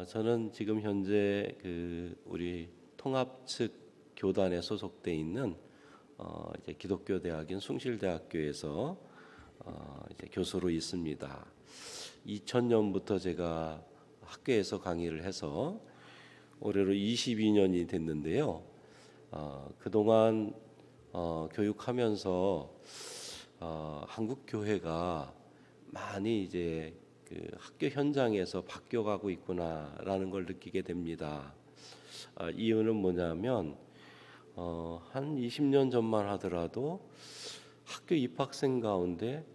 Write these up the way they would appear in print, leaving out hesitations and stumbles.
저는 지금 현재 우리 통합 측 교단에 소속돼 있는 이제 기독교 대학인 숭실대학교에서 이제 교수로 있습니다. 2000년부터 제가 학교에서 강의를 해서 올해로 22년이 됐는데요. 그동안 교육하면서 한국 교회가 많이 이제 학교 현장에서 바뀌어가고 있구나라는 걸 느끼게 됩니다. 이유는 뭐냐면 한 20년 전만 하더라도 학교 입학생 가운데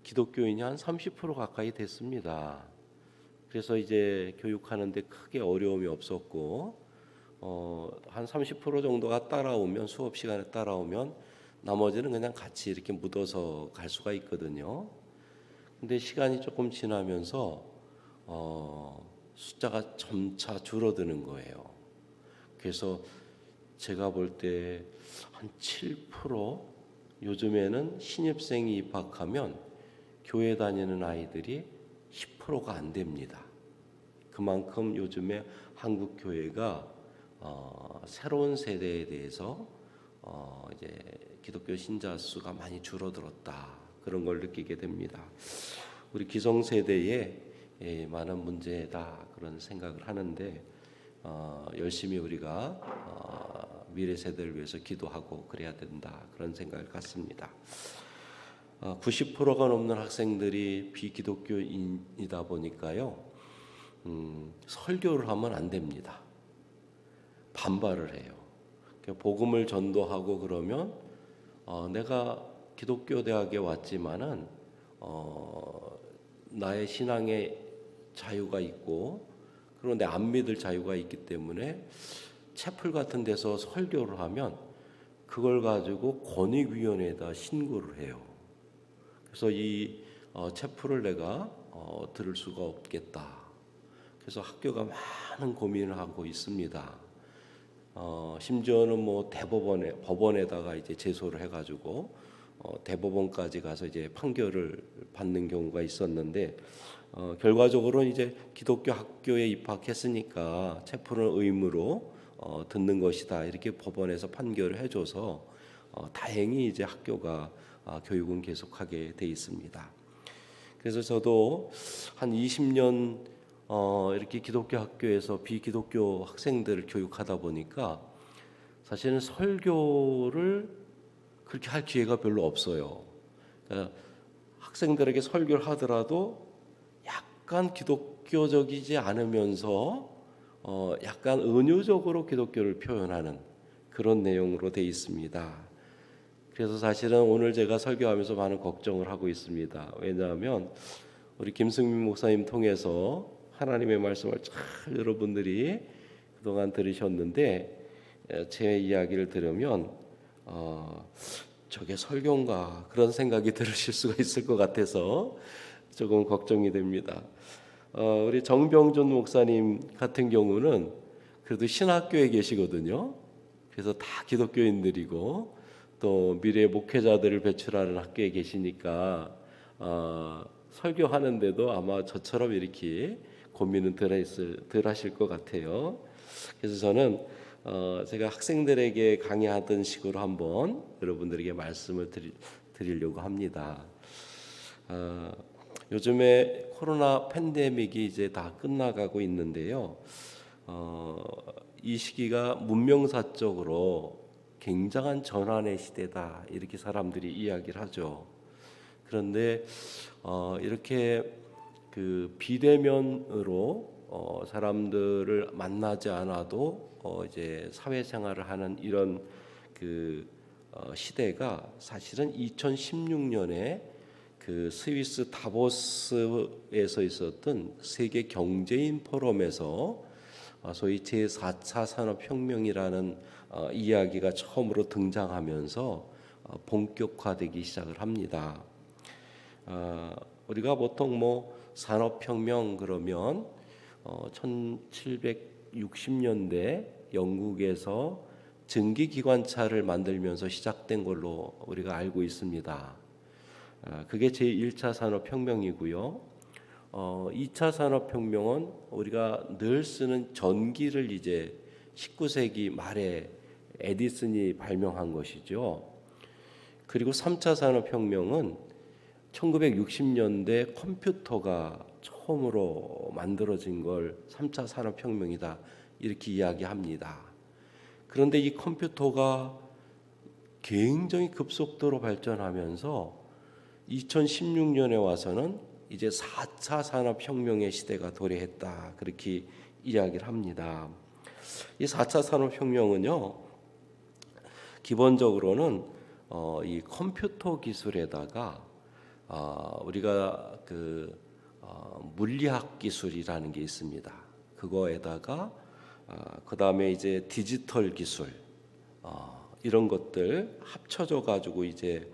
기독교인이 한 30% 가까이 됐습니다. 그래서 이제 교육하는데 크게 어려움이 없었고 한 30% 정도가 따라오면 수업 시간에 따라오면 나머지는 그냥 같이 이렇게 묻어서 갈 수가 있거든요. 근데 시간이 조금 지나면서 숫자가 점차 줄어드는 거예요. 그래서 제가 볼 때 한 7%, 요즘에는 신입생이 입학하면 교회 다니는 아이들이 10%가 안 됩니다. 그만큼 요즘에 한국 교회가 새로운 세대에 대해서 이제 기독교 신자 수가 많이 줄어들었다. 그런 걸 느끼게 됩니다. 우리 기성세대에 많은 문제다 그런 생각을 하는데 열심히 우리가 미래 세대를 위해서 기도하고 그래야 된다 그런 생각을 갖습니다. 90%가 넘는 학생들이 비기독교인이다 보니까요. 설교를 하면 안 됩니다. 반발을 해요. 복음을 전도하고 그러면 내가 기독교 대학에 왔지만은 나의 신앙의 자유가 있고 그런데 안 믿을 자유가 있기 때문에 채플 같은 데서 설교를 하면 그걸 가지고 권익위원회에다 신고를 해요. 그래서 이 채플을 내가 들을 수가 없겠다. 그래서 학교가 많은 고민을 하고 있습니다. 심지어는 뭐 법원에다가 이제 제소를 해가지고 대법원까지 가서 이제 판결을 받는 경우가 있었는데 결과적으로는 이제 기독교 학교에 입학했으니까 채플은 의무로 듣는 것이다 이렇게 법원에서 판결을 해줘서 다행히 이제 학교가 교육은 계속하게 돼 있습니다. 그래서 저도 한 20년 이렇게 기독교 학교에서 비기독교 학생들을 교육하다 보니까 사실은 설교를 그렇게 할 기회가 별로 없어요. 그러니까 학생들에게 설교를 하더라도 약간 기독교적이지 않으면서 약간 은유적으로 기독교를 표현하는 그런 내용으로 되어 있습니다. 그래서 사실은 오늘 제가 설교하면서 많은 걱정을 하고 있습니다. 왜냐하면 우리 김승민 목사님 통해서 하나님의 말씀을 잘 여러분들이 그동안 들으셨는데 제 이야기를 들으면 저게 설교인가 그런 생각이 들으실 수가 있을 것 같아서 조금 걱정이 됩니다. 우리 정병준 목사님 같은 경우는 그래도 신학교에 계시거든요. 그래서 다 기독교인들이고 또 미래 목회자들을 배출하는 학교에 계시니까 설교하는데도 아마 저처럼 이렇게 고민은 덜 하실 것 같아요. 그래서 저는 제가 학생들에게 강의하던 식으로 한번 여러분들에게 말씀을 드리려고 합니다. 요즘에 코로나 팬데믹이 이제 다 끝나가고 있는데요. 이 시기가 문명사적으로 굉장한 전환의 시대다 이렇게 사람들이 이야기를 하죠. 그런데 이렇게 비대면으로 사람들을 만나지 않아도 이제 사회생활을 하는 이런 시대가 사실은 2016년에 스위스 다보스에서 있었던 세계 경제인 포럼에서 소위 제4차 산업혁명이라는 이야기가 처음으로 등장하면서 본격화되기 시작을 합니다. 우리가 보통 뭐 산업혁명 그러면 1760년대 영국에서 증기기관차를 만들면서 시작된 걸로 우리가 알고 있습니다. 그게 제1차 산업혁명이고요. 2차 산업혁명은 우리가 늘 쓰는 전기를 이제 19세기 말에 에디슨이 발명한 것이죠. 그리고 3차 산업혁명은 1960년대 컴퓨터가 처음으로 만들어진 걸 3차 산업혁명이다 이렇게 이야기합니다. 그런데 이 컴퓨터가 굉장히 급속도로 발전하면서 2016년에 와서는 이제 4차 산업혁명의 시대가 도래했다 그렇게 이야기를 합니다. 이 4차 산업혁명은요 기본적으로는 이 컴퓨터 기술에다가 우리가 물리학 기술이라는 게 있습니다. 그거에다가 그 다음에 이제 디지털 기술 이런 것들 합쳐져 가지고 이제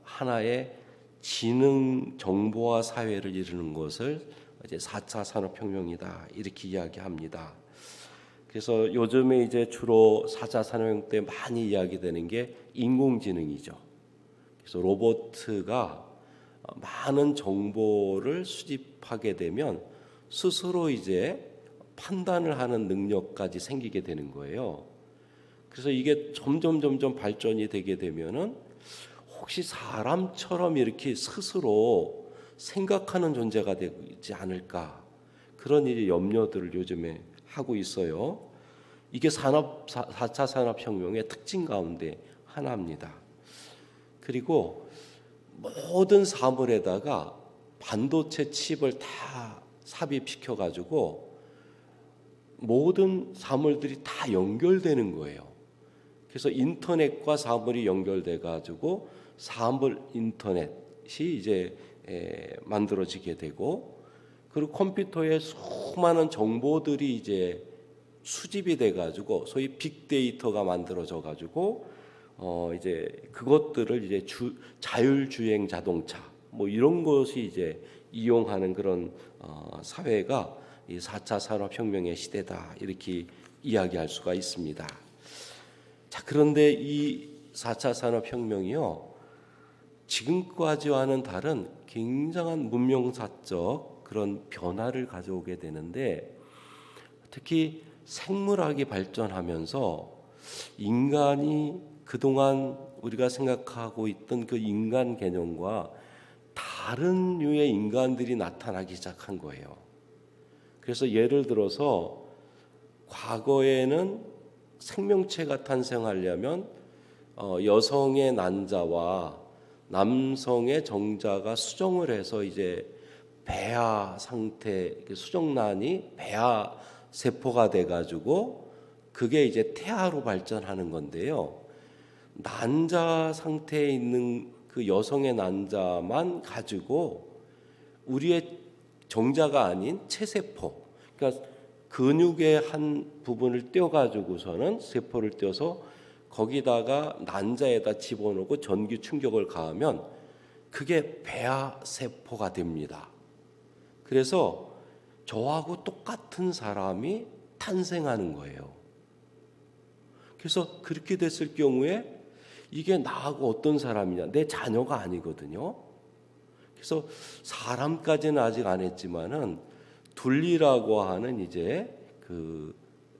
하나의 지능 정보화 사회를 이루는 것을 이제 4차 산업혁명이다 이렇게 이야기합니다. 그래서 요즘에 이제 주로 4차 산업혁명 때 많이 이야기되는 게 인공지능이죠. 그래서 로봇가 많은 정보를 수집하게 되면 스스로 이제 판단을 하는 능력까지 생기게 되는 거예요. 그래서 이게 점점 발전이 되게 되면은 혹시 사람처럼 이렇게 스스로 생각하는 존재가 되지 않을까 그런 이제 염려들을 요즘에 하고 있어요. 이게 4차 산업혁명의 특징 가운데 하나입니다. 그리고 모든 사물에다가 반도체 칩을 다 삽입시켜 가지고 모든 사물들이 다 연결되는 거예요. 그래서 인터넷과 사물이 연결돼 가지고 사물 인터넷이 이제 만들어지게 되고 그리고 컴퓨터에 수많은 정보들이 이제 수집이 돼 가지고 소위 빅데이터가 만들어져 가지고 이제 그것들을 이제 자율주행 자동차 뭐 이런 것이 이제 이용하는 그런 사회가 이 4차 산업혁명의 시대다 이렇게 이야기할 수가 있습니다. 자, 그런데 이 4차 산업혁명이요 지금까지와는 다른 굉장한 문명사적 그런 변화를 가져오게 되는데 특히 생물학이 발전하면서 인간이 그동안 우리가 생각하고 있던 그 인간 개념과 다른 류의 인간들이 나타나기 시작한 거예요. 그래서 예를 들어서 과거에는 생명체가 탄생하려면 여성의 난자와 남성의 정자가 수정을 해서 이제 배아 상태 수정란이 배아 세포가 돼 가지고 그게 이제 태아로 발전하는 건데요. 난자 상태에 있는 그 여성의 난자만 가지고 우리의 정자가 아닌 체세포, 그러니까 근육의 한 부분을 떼어가지고서는 세포를 떼어서 거기다가 난자에다 집어넣고 전기 충격을 가하면 그게 배아 세포가 됩니다. 그래서 저하고 똑같은 사람이 탄생하는 거예요. 그래서 그렇게 됐을 경우에 이게 나하고 어떤 사람이냐, 내 자녀가 아니거든요. 그래서 사람까지는 아직 안 했지만은 둘리라고 하는 이제 그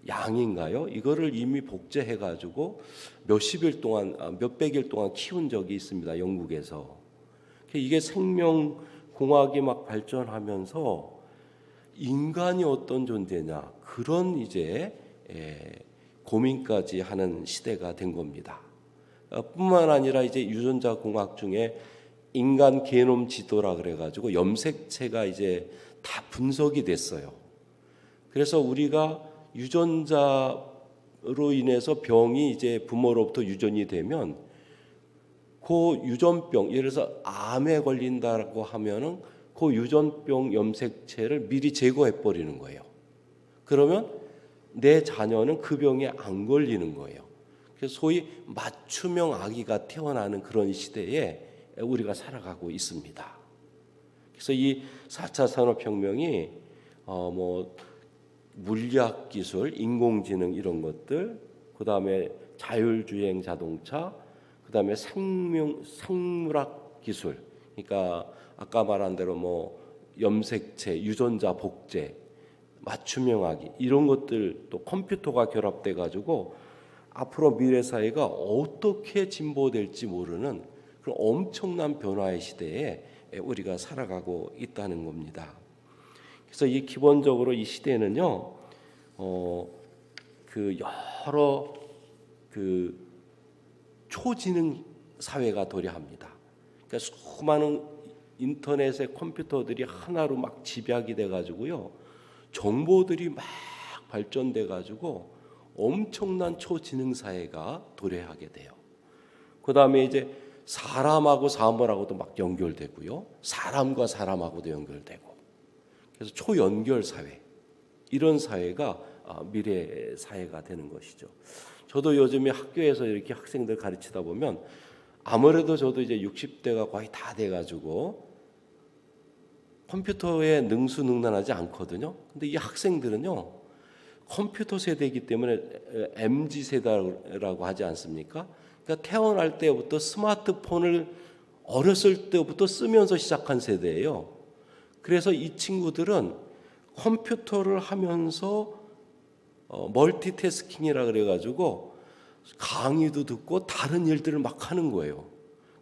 양인가요? 이거를 이미 복제해 가지고 몇백일 동안 키운 적이 있습니다. 영국에서. 이게 생명공학이 막 발전하면서 인간이 어떤 존재냐 그런 이제 고민까지 하는 시대가 된 겁니다. 뿐만 아니라 이제 유전자 공학 중에 인간 게놈 지도라 그래가지고 염색체가 이제 다 분석이 됐어요. 그래서 우리가 유전자로 인해서 병이 이제 부모로부터 유전이 되면 그 유전병, 예를 들어서 암에 걸린다고 하면은 그 유전병 염색체를 미리 제거해 버리는 거예요. 그러면 내 자녀는 그 병에 안 걸리는 거예요. 그래서 소위 맞춤형 아기가 태어나는 그런 시대에 우리가 살아가고 있습니다. 그래서 이 4차 산업혁명이 뭐 물리학 기술, 인공지능 이런 것들, 그 다음에 자율주행 자동차, 그 다음에 생물학 기술, 그러니까 아까 말한 대로 뭐 염색체, 유전자 복제, 맞춤형하기 이런 것들 또 컴퓨터가 결합돼 가지고 앞으로 미래 사회가 어떻게 진보될지 모르는 그런 엄청난 변화의 시대에 우리가 살아가고 있다는 겁니다. 그래서 이 기본적으로 이 시대는요, 그 여러 그 초지능 사회가 도래합니다. 그러니까 수많은 인터넷의 컴퓨터들이 하나로 막 집약이 돼가지고요, 정보들이 막 발전돼가지고 엄청난 초지능 사회가 도래하게 돼요. 그 다음에 이제 사람하고 사물하고도 막 연결되고요, 사람과 사람하고도 연결되고, 그래서 초연결 사회, 이런 사회가 미래 사회가 되는 것이죠. 저도 요즘에 학교에서 이렇게 학생들 가르치다 보면 아무래도 저도 이제 60대가 거의 다 돼가지고 컴퓨터에 능수능란하지 않거든요. 근데 이 학생들은요, 컴퓨터 세대이기 때문에 MZ 세대라고 하지 않습니까? 그러니까 태어날 때부터 스마트폰을 어렸을 때부터 쓰면서 시작한 세대예요. 그래서 이 친구들은 컴퓨터를 하면서 멀티태스킹이라 그래가지고 강의도 듣고 다른 일들을 막 하는 거예요.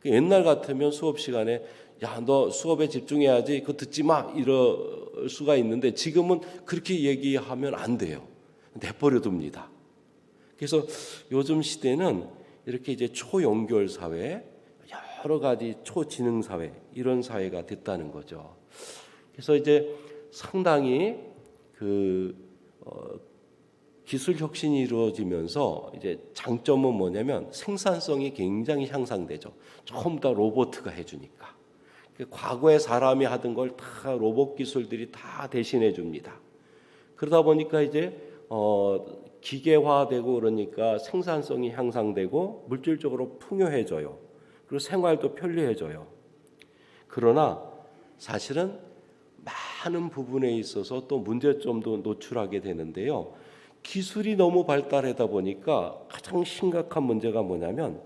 옛날 같으면 수업 시간에 야, 너 수업에 집중해야지, 그거 듣지 마, 이럴 수가 있는데 지금은 그렇게 얘기하면 안 돼요. 내버려 둡니다. 그래서 요즘 시대는 이렇게 이제 초연결 사회, 여러 가지 초지능 사회, 이런 사회가 됐다는 거죠. 그래서 이제 상당히 기술 혁신이 이루어지면서 이제 장점은 뭐냐면 생산성이 굉장히 향상되죠. 전부 다 로봇가 해주니까. 과거에 사람이 하던 걸 다 로봇 기술들이 다 대신해 줍니다. 그러다 보니까 이제 기계화되고 그러니까 생산성이 향상되고 물질적으로 풍요해져요. 그리고 생활도 편리해져요. 그러나 사실은 많은 부분에 있어서 또 문제점도 노출하게 되는데요. 기술이 너무 발달하다 보니까 가장 심각한 문제가 뭐냐면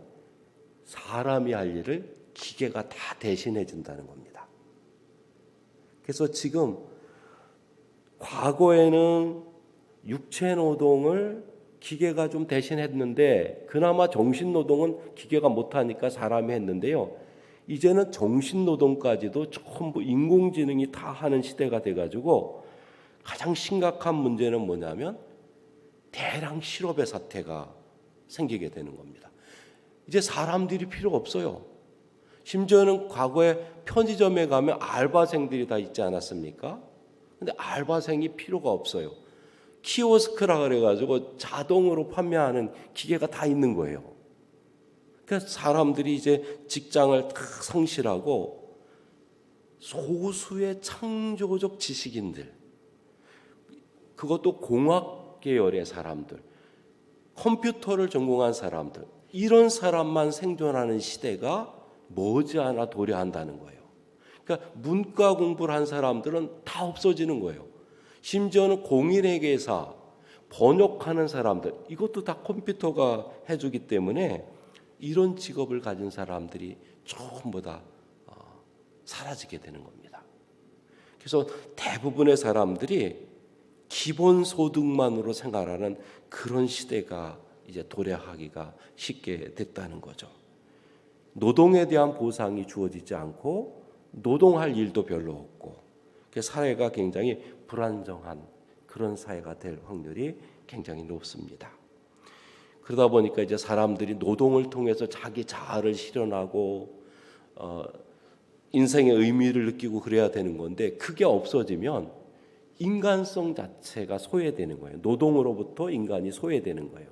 사람이 할 일을 기계가 다 대신해 준다는 겁니다. 그래서 지금 과거에는 육체 노동을 기계가 좀 대신했는데 그나마 정신 노동은 기계가 못하니까 사람이 했는데요. 이제는 정신 노동까지도 전부 인공지능이 다 하는 시대가 돼가지고 가장 심각한 문제는 뭐냐면 대량 실업의 사태가 생기게 되는 겁니다. 이제 사람들이 필요 없어요. 심지어는 과거에 편의점에 가면 알바생들이 다 있지 않았습니까? 근데 알바생이 필요가 없어요. 키오스크라 그래가지고 자동으로 판매하는 기계가 다 있는 거예요. 그러니까 사람들이 이제 직장을 다 상실하고 소수의 창조적 지식인들, 그것도 공학 계열의 사람들, 컴퓨터를 전공한 사람들, 이런 사람만 생존하는 시대가 머지않아 도래한다는 거예요. 그러니까 문과 공부를 한 사람들은 다 없어지는 거예요. 심지어는 공인회계사, 번역하는 사람들, 이것도 다 컴퓨터가 해주기 때문에 이런 직업을 가진 사람들이 전부 다 사라지게 되는 겁니다. 그래서 대부분의 사람들이 기본 소득만으로 생활하는 그런 시대가 이제 도래하기가 쉽게 됐다는 거죠. 노동에 대한 보상이 주어지지 않고 노동할 일도 별로 없고 사회가 굉장히 불안정한 그런 사회가 될 확률이 굉장히 높습니다. 그러다 보니까 이제 사람들이 노동을 통해서 자기 자아를 실현하고 인생의 의미를 느끼고 그래야 되는 건데 그게 없어지면 인간성 자체가 소외되는 거예요. 노동으로부터 인간이 소외되는 거예요.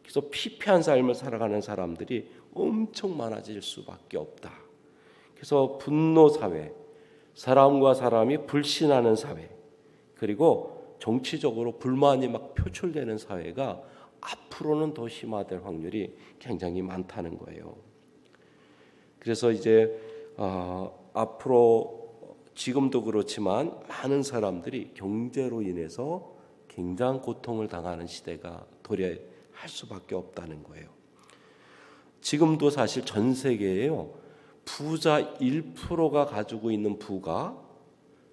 그래서 피폐한 삶을 살아가는 사람들이 엄청 많아질 수밖에 없다. 그래서 분노 사회, 사람과 사람이 불신하는 사회, 그리고 정치적으로 불만이 막 표출되는 사회가 앞으로는 더 심화될 확률이 굉장히 많다는 거예요. 그래서 이제 앞으로 지금도 그렇지만 많은 사람들이 경제로 인해서 굉장한 고통을 당하는 시대가 도래할 수밖에 없다는 거예요. 지금도 사실 전 세계에요, 부자 1%가 가지고 있는 부가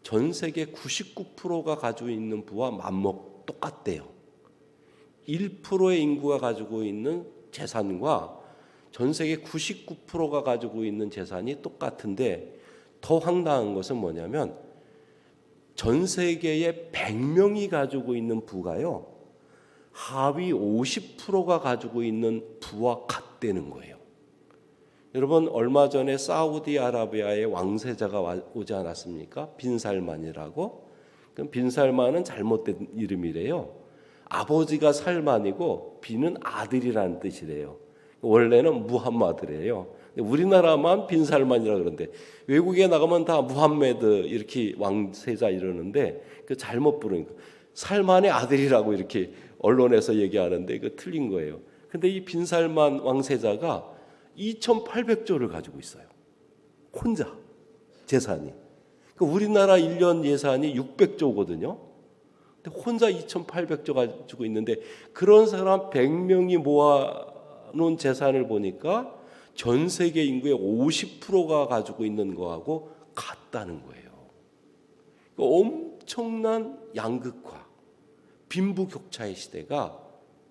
전 세계 99%가 가지고 있는 부와 맞먹 똑같대요. 1%의 인구가 가지고 있는 재산과 전 세계 99%가 가지고 있는 재산이 똑같은데 더 황당한 것은 뭐냐면 전 세계의 100명이 가지고 있는 부가요. 하위 50%가 가지고 있는 부와 같다는 거예요. 여러분 얼마 전에 사우디아라비아의 왕세자가 오지 않았습니까? 빈살만이라고. 그럼 빈살만은 잘못된 이름이래요. 아버지가 살만이고 빈은 아들이라는 뜻이래요. 원래는 무함마드래요. 우리나라만 빈살만이라 그러는데 외국에 나가면 다 무함메드 이렇게 왕세자 이러는데 그 잘못 부르니까 살만의 아들이라고 이렇게 언론에서 얘기하는데 그 틀린 거예요. 근데 이 빈살만 왕세자가 2,800조를 가지고 있어요. 혼자 재산이. 그러니까 우리나라 1년 예산이 600조거든요. 근데 혼자 2,800조 가지고 있는데 그런 사람 100명이 모아놓은 재산을 보니까 전 세계 인구의 50%가 가지고 있는 거하고 같다는 거예요. 그러니까 엄청난 양극화, 빈부격차의 시대가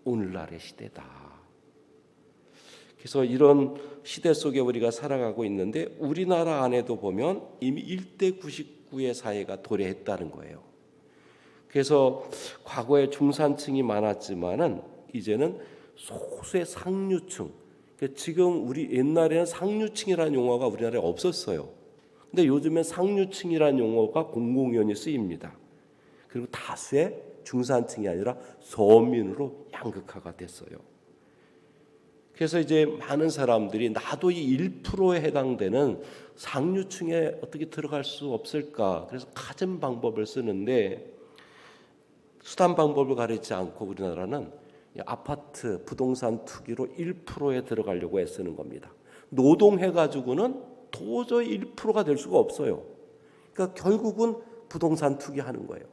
오늘날의 시대다. 그래서 이런 시대 속에 우리가 살아가고 있는데 우리나라 안에도 보면 이미 1대 99의 사회가 도래했다는 거예요. 그래서 과거에 중산층이 많았지만은 이제는 소수의 상류층. 지금 우리 옛날에는 상류층이라는 용어가 우리나라에 없었어요. 근데 요즘엔 상류층이라는 용어가 공공연히 쓰입니다. 그리고 다수의 중산층이 아니라 서민으로 양극화가 됐어요. 그래서 이제 많은 사람들이 나도 이 1%에 해당되는 상류층에 어떻게 들어갈 수 없을까? 그래서 갖은 방법을 쓰는데 수단 방법을 가리지 않고 우리나라는 아파트 부동산 투기로 1%에 들어가려고 애쓰는 겁니다. 노동해가지고는 도저히 1%가 될 수가 없어요. 그러니까 결국은 부동산 투기하는 거예요.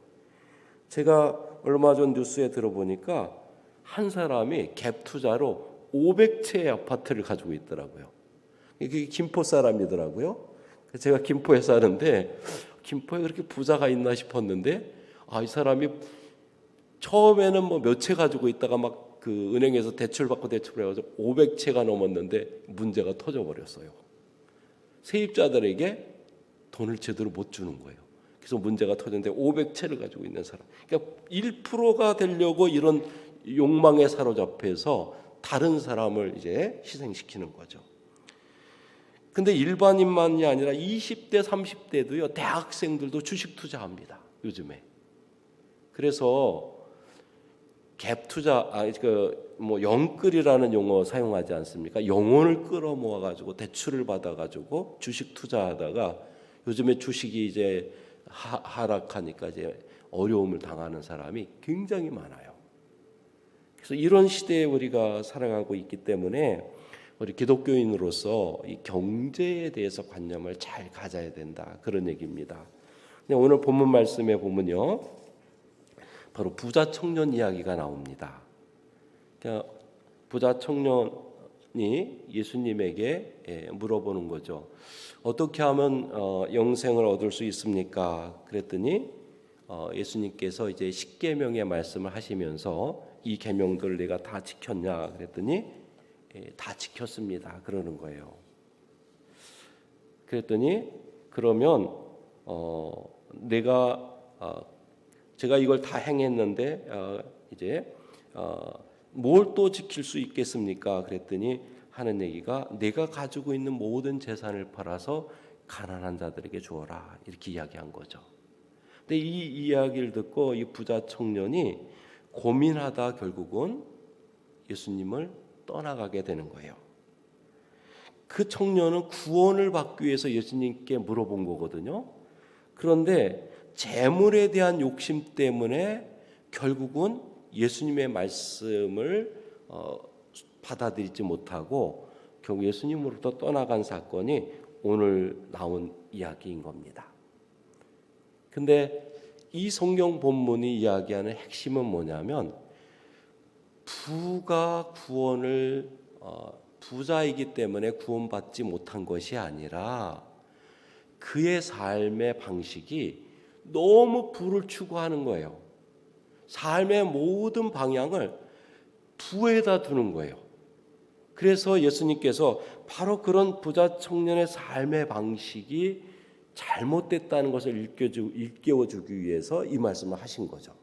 제가 얼마 전 뉴스에 들어보니까 한 사람이 갭 투자로 500채의 아파트를 가지고 있더라고요. 이게 김포 사람이더라고요. 제가 김포에 사는데 김포에 그렇게 부자가 있나 싶었는데 이 사람이 처음에는 뭐 몇 채 가지고 있다가 막 그 은행에서 대출받고 대출해가지고 500채가 넘었는데 문제가 터져버렸어요. 세입자들에게 돈을 제대로 못 주는 거예요. 그래서 문제가 터졌는데 500채를 가지고 있는 사람. 그러니까 1%가 되려고 이런 욕망에 사로잡혀서 다른 사람을 이제 희생시키는 거죠. 근데 일반인만이 아니라 20대, 30대도요, 대학생들도 주식 투자합니다. 요즘에. 그래서 갭 투자, 영끌이라는 용어 사용하지 않습니까? 영혼을 끌어모아 가지고 대출을 받아 가지고 주식 투자하다가 요즘에 주식이 이제 하락하니까 이제 어려움을 당하는 사람이 굉장히 많아요. 그래서 이런 시대에 우리가 살아가고 있기 때문에 우리 기독교인으로서 이 경제에 대해서 관념을 잘 가져야 된다. 그런 얘기입니다. 오늘 본문 말씀에 보면요. 바로 부자 청년 이야기가 나옵니다. 그러니까 부자 청년이 예수님에게 물어보는 거죠. 어떻게 하면 영생을 얻을 수 있습니까? 그랬더니 예수님께서 이제 10계명의 말씀을 하시면서 이 계명들을 내가 다 지켰냐? 그랬더니 다 지켰습니다. 그러는 거예요. 그랬더니 그러면 제가 이걸 다 행했는데 이제 뭘 또 지킬 수 있겠습니까? 그랬더니 하는 얘기가 내가 가지고 있는 모든 재산을 팔아서 가난한 자들에게 주어라 이렇게 이야기한 거죠. 근데 이 이야기를 듣고 이 부자 청년이 고민하다 결국은 예수님을 떠나가게 되는 거예요. 그 청년은 구원을 받기 위해서 예수님께 물어본 거거든요. 그런데 재물에 대한 욕심 때문에 결국은 예수님의 말씀을 받아들이지 못하고 결국 예수님으로부터 떠나간 사건이 오늘 나온 이야기인 겁니다. 근데 이 성경 본문이 이야기하는 핵심은 뭐냐면 부가 부자이기 때문에 구원받지 못한 것이 아니라 그의 삶의 방식이 너무 부를 추구하는 거예요. 삶의 모든 방향을 부에다 두는 거예요. 그래서 예수님께서 바로 그런 부자 청년의 삶의 방식이 잘못됐다는 것을 일깨워주기 위해서 이 말씀을 하신 거죠.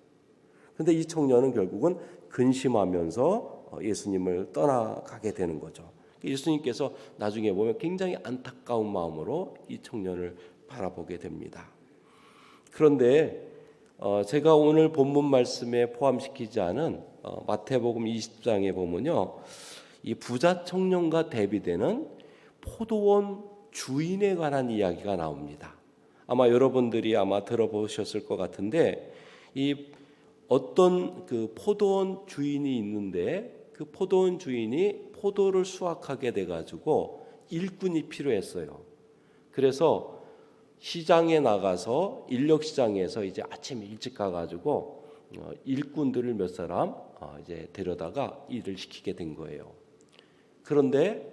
그런데 이 청년은 결국은 근심하면서 예수님을 떠나가게 되는 거죠. 예수님께서 나중에 보면 굉장히 안타까운 마음으로 이 청년을 바라보게 됩니다. 그런데 제가 오늘 본문 말씀에 포함시키지 않은 마태복음 20장에 보면요, 이 부자 청년과 대비되는 포도원 주인에 관한 이야기가 나옵니다. 아마 여러분들이 들어보셨을 것 같은데, 이 어떤 그 포도원 주인이 있는데 그 포도원 주인이 포도를 수확하게 돼가지고 일꾼이 필요했어요. 그래서 시장에 나가서 인력시장에서 이제 아침 일찍 가가지고 일꾼들을 몇 사람 이제 데려다가 일을 시키게 된 거예요. 그런데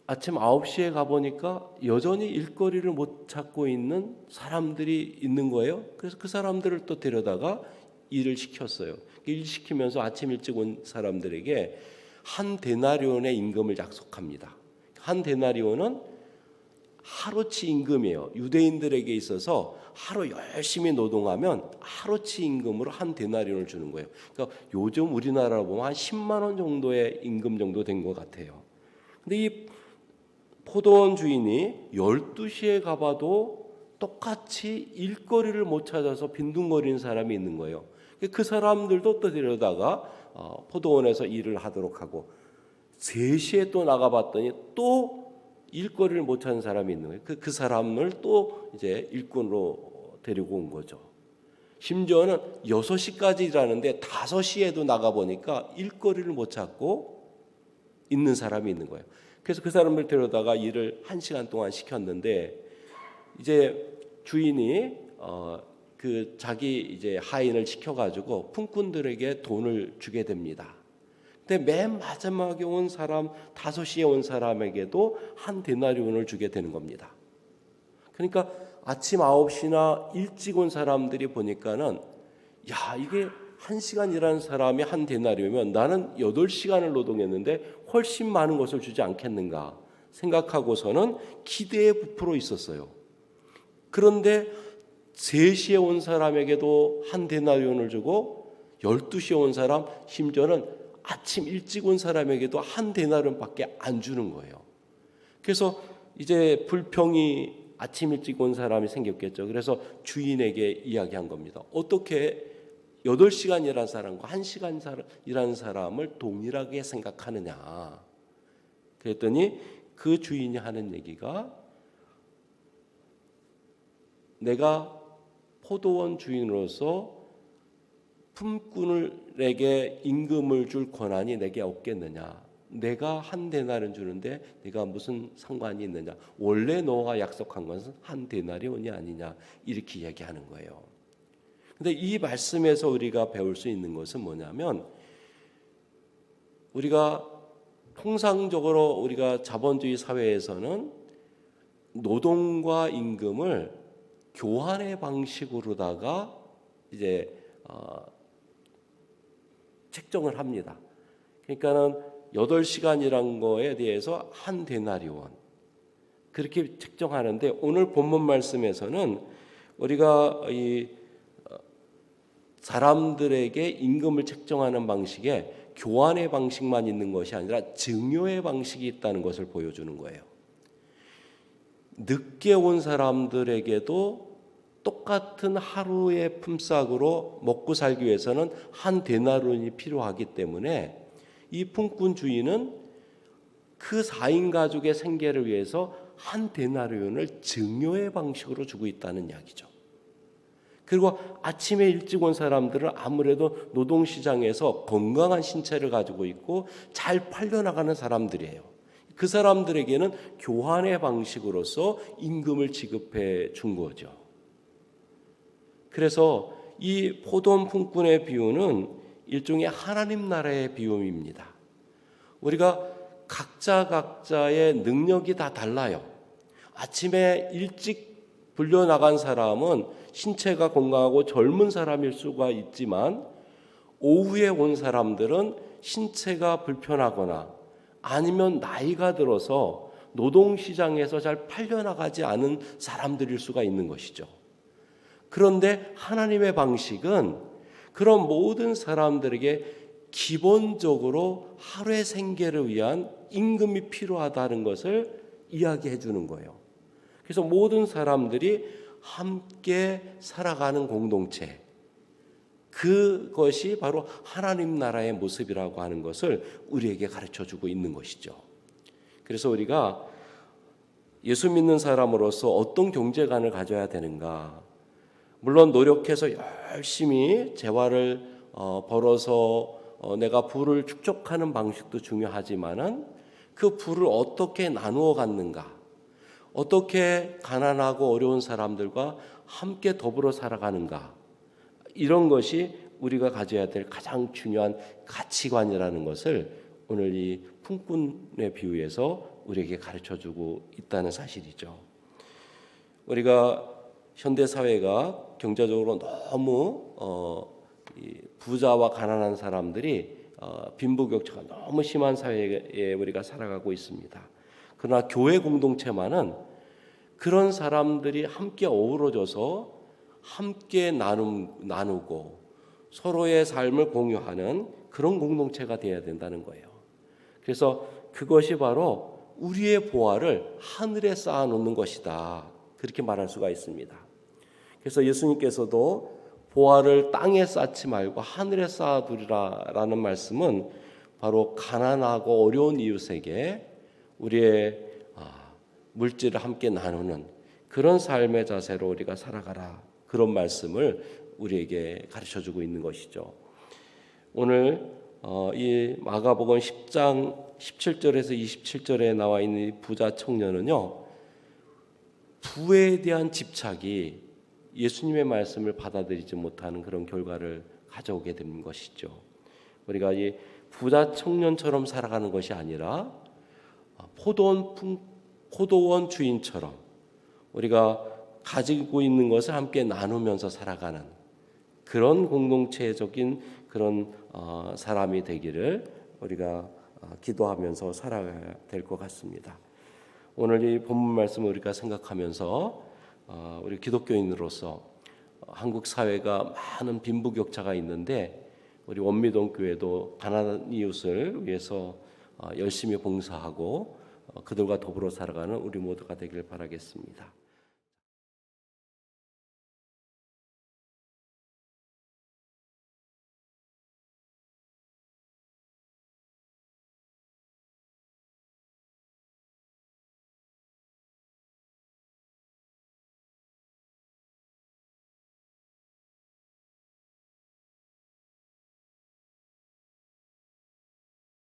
아침 9시에 가보니까 여전히 일거리를 못 찾고 있는 사람들이 있는 거예요. 그래서 그 사람들을 또 데려다가 일을 시켰어요. 일 시키면서 아침 일찍 온 사람들에게 한 데나리온의 임금을 약속합니다. 한 데나리온은 하루치 임금이에요. 유대인들에게 있어서 하루 열심히 노동하면 하루치 임금으로 한 데나리온을 주는 거예요. 그러니까 요즘 우리나라로 보면 한 10만 원 정도의 임금 정도 된 것 같아요. 근데 이 포도원 주인이 12시에 가봐도 똑같이 일거리를 못 찾아서 빈둥거리는 사람이 있는 거예요. 그 사람들도 또 데려다가 포도원에서 일을 하도록 하고 3시에 또 나가봤더니 또 일거리를 못 찾는 사람이 있는 거예요. 그 사람을 또 이제 일꾼으로 데리고 온 거죠. 심지어는 6시까지 일하는데 5시에도 나가보니까 일거리를 못 찾고 있는 사람이 있는 거예요. 그래서 그 사람을 데려다가 일을 1시간 동안 시켰는데 이제 주인이 그 자기 이제 하인을 시켜가지고 품꾼들에게 돈을 주게 됩니다. 근데 맨 마지막에 온 사람 5시에 온 사람에게도 한 데나리온을 주게 되는 겁니다. 그러니까 아침 9시나 일찍 온 사람들이 보니까는 야, 이게 1시간 일하는 사람이 한 데나리온이면 나는 8시간을 노동했는데 훨씬 많은 것을 주지 않겠는가 생각하고서는 기대에 부풀어 있었어요. 그런데 3시에 온 사람에게도 한 데나리온을 주고 12시에 온 사람, 심지어는 아침 일찍 온 사람에게도 한 데나리온밖에 안 주는 거예요. 그래서 이제 불평이 아침 일찍 온 사람이 생겼겠죠. 그래서 주인에게 이야기한 겁니다. 어떻게 8시간 일한 사람과 1시간 일한 사람을 동일하게 생각하느냐. 그랬더니 그 주인이 하는 얘기가 내가 포도원 주인으로서 품꾼에게 임금을 줄 권한이 내게 없겠느냐. 내가 한 데나리온 주는데 네가 무슨 상관이 있느냐. 원래 너와 약속한 것은 한 데나리온이 아니냐. 이렇게 얘기하는 거예요. 근데 이 말씀에서 우리가 배울 수 있는 것은 뭐냐면 우리가 통상적으로 우리가 자본주의 사회에서는 노동과 임금을 교환의 방식으로다가 이제 책정을 합니다. 그러니까는 8시간이란 거에 대해서 한 데나리온 그렇게 책정하는데 오늘 본문 말씀에서는 우리가 이 사람들에게 임금을 책정하는 방식에 교환의 방식만 있는 것이 아니라 증여의 방식이 있다는 것을 보여주는 거예요. 늦게 온 사람들에게도 똑같은 하루의 품삯으로 먹고 살기 위해서는 한 데나리온이 필요하기 때문에 이 품꾼 주인은 그 4인 가족의 생계를 위해서 한 데나리온을 증여의 방식으로 주고 있다는 이야기죠. 그리고 아침에 일찍 온 사람들은 아무래도 노동시장에서 건강한 신체를 가지고 있고 잘 팔려나가는 사람들이에요. 그 사람들에게는 교환의 방식으로서 임금을 지급해 준 거죠. 그래서 이 포도원 품꾼의 비유는 일종의 하나님 나라의 비유입니다. 우리가 각자의 능력이 다 달라요. 아침에 일찍 불려나간 사람은 신체가 건강하고 젊은 사람일 수가 있지만 오후에 온 사람들은 신체가 불편하거나 아니면 나이가 들어서 노동시장에서 잘 팔려나가지 않은 사람들일 수가 있는 것이죠. 그런데 하나님의 방식은 그런 모든 사람들에게 기본적으로 하루의 생계를 위한 임금이 필요하다는 것을 이야기해 주는 거예요. 그래서 모든 사람들이 함께 살아가는 공동체, 그것이 바로 하나님 나라의 모습이라고 하는 것을 우리에게 가르쳐 주고 있는 것이죠. 그래서 우리가 예수 믿는 사람으로서 어떤 경제관을 가져야 되는가? 물론 노력해서 열심히 재화를 벌어서 내가 부를 축적하는 방식도 중요하지만은 그 부를 어떻게 나누어 갖는가? 어떻게 가난하고 어려운 사람들과 함께 더불어 살아가는가? 이런 것이 우리가 가져야 될 가장 중요한 가치관이라는 것을 오늘 이 품꾼의 비유에서 우리에게 가르쳐주고 있다는 사실이죠. 우리가 현대 사회가 경제적으로 너무 부자와 가난한 사람들이 빈부격차가 너무 심한 사회에 우리가 살아가고 있습니다. 그러나 교회 공동체만은 그런 사람들이 함께 어우러져서 함께 나누고 서로의 삶을 공유하는 그런 공동체가 되어야 된다는 거예요. 그래서 그것이 바로 우리의 보화를 하늘에 쌓아놓는 것이다. 그렇게 말할 수가 있습니다. 그래서 예수님께서도 보화를 땅에 쌓지 말고 하늘에 쌓아두리라라는 말씀은 바로 가난하고 어려운 이웃에게 우리의 물질을 함께 나누는 그런 삶의 자세로 우리가 살아가라. 그런 말씀을 우리에게 가르쳐주고 있는 것이죠. 오늘 이 마가복음 10장 17절에서 27절에 나와 있는 이 부자 청년은요, 부에 대한 집착이 예수님의 말씀을 받아들이지 못하는 그런 결과를 가져오게 된 것이죠. 우리가 이 부자 청년처럼 살아가는 것이 아니라 포도원 주인처럼 우리가 가지고 있는 것을 함께 나누면서 살아가는 그런 공동체적인 그런 사람이 되기를 우리가 기도하면서 살아가야 될 것 같습니다. 오늘 이 본문 말씀을 우리가 생각하면서 우리 기독교인으로서 한국 사회가 많은 빈부격차가 있는데 우리 원미동 교회도 가난한 이웃을 위해서 열심히 봉사하고 그들과 더불어 살아가는 우리 모두가 되길 바라겠습니다.